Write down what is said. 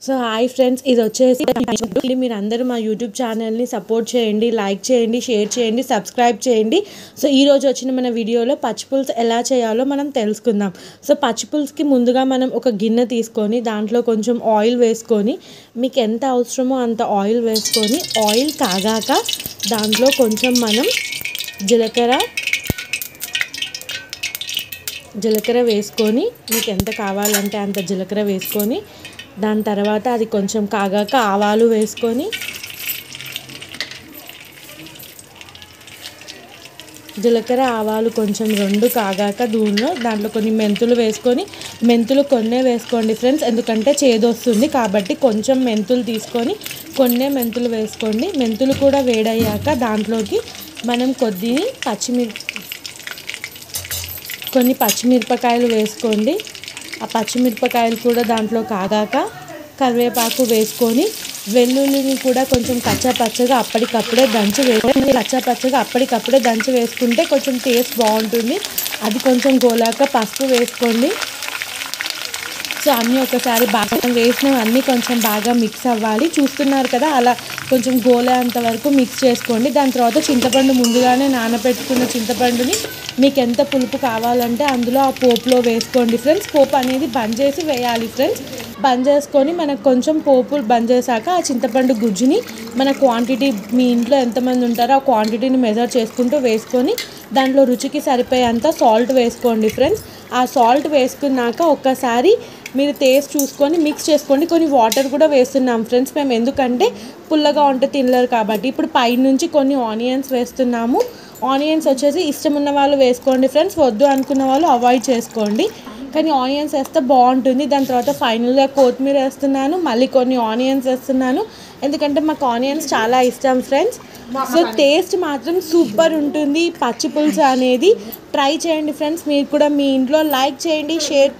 So hi friends, ఇది వచ్చేసి మీరు అందరూ మా యూట్యూబ్ ఛానల్ని సపోర్ట్ చేయండి, లైక్ చేయండి, షేర్ చేయండి, సబ్స్క్రైబ్ చేయండి. సో ఈరోజు వచ్చిన మన వీడియోలో పచ్చిపులుసు ఎలా చేయాలో మనం తెలుసుకుందాం. సో పచ్చిపులుసుకి ముందుగా మనం ఒక గిన్నె తీసుకొని దాంట్లో కొంచెం ఆయిల్ వేసుకొని, మీకు ఎంత అవసరమో అంత ఆయిల్ వేసుకొని, ఆయిల్ కాగాక దాంట్లో కొంచెం మనం జీలకర్ర వేసుకొని, మీకు ఎంత కావాలంటే అంత జీలకర్ర వేసుకొని, దాని తర్వాత అది కొంచెం కాగాక ఆవాలు వేసుకొని, జీలకర్ర ఆవాలు కొంచెం రెండు కాగాక దాంట్లో కొన్ని మెంతులు వేసుకొని, మెంతులు కొన్నే వేసుకోండి ఫ్రెండ్స్, ఎందుకంటే చేదొస్తుంది కాబట్టి కొంచెం మెంతులు తీసుకొని కొన్నే మెంతులు వేసుకోండి. మెంతులు కూడా వేడయ్యాక దాంట్లోకి మనం కొన్ని పచ్చిమిరపకాయలు వేసుకోండి. ఆ పచ్చిమిరపకాయలు కూడా దాంట్లో కాగాక కరివేపాకు వేసుకొని, వెల్లుల్లిని కూడా కొంచెం కచ్చాపచ్చగా అప్పటికప్పుడే దంచి వేసుకుంటే కొంచెం టేస్ట్ బాగుంటుంది. అది కొంచెం గోలాక పసుపు వేసుకోండి. సో అన్నీ ఒకసారి బాగా వేసినవన్నీ కొంచెం బాగా మిక్స్ అవ్వాలి. చూస్తున్నారు కదా, అలా కొంచెం గోలేంత వరకు మిక్స్ చేసుకోండి. దాని తర్వాత చింతపండు, ముందుగానే నానబెట్టుకున్న చింతపండుని మీకు ఎంత పులుపు కావాలంటే అందులో ఆ పోపులో వేసుకోండి ఫ్రెండ్స్. పోపు అనేది బంద్ చేసి వేయాలి ఫ్రెండ్స్. బంద్ చేసుకొని మనకు కొంచెం పోపులు బంద్ చేశాక ఆ చింతపండు గుజ్జుని మన క్వాంటిటీ, మీ ఇంట్లో ఎంతమంది ఉంటారో ఆ క్వాంటిటీని మెజర్ చేసుకుంటూ వేసుకొని దాంట్లో రుచికి సరిపోయేంత సాల్ట్ వేసుకోండి ఫ్రెండ్స్. ఆ సాల్ట్ వేసుకున్నాక ఒక్కసారి మీరు టేస్ట్ చూసుకొని మిక్స్ చేసుకోండి. కొన్ని వాటర్ కూడా వేస్తున్నాం ఫ్రెండ్స్ మేము, ఎందుకంటే పుల్లగా ఉంటే తినలేరు కాబట్టి. ఇప్పుడు పైనుంచి కొన్ని ఆనియన్స్ వేస్తున్నాము. ఆనియన్స్ వచ్చేసి ఇష్టం ఉన్న వాళ్ళు వేసుకోండి ఫ్రెండ్స్, వద్దు అనుకున్న వాళ్ళు అవాయిడ్ చేసుకోండి. కానీ ఆనియన్స్ వేస్తే బాగుంటుంది. దాని తర్వాత ఫైనల్గా కొత్తిమీర వేస్తున్నాను, మళ్ళీ కొన్ని ఆనియన్స్ వేస్తున్నాను, ఎందుకంటే మాకు ఆనియన్స్ చాలా ఇష్టం ఫ్రెండ్స్. సో టేస్ట్ మాత్రం సూపర్ ఉంటుంది పచ్చి పులుసు అనేది. ట్రై చేయండి ఫ్రెండ్స్, మీరు కూడా మీ ఇంట్లో లైక్ చేయండి, షేర్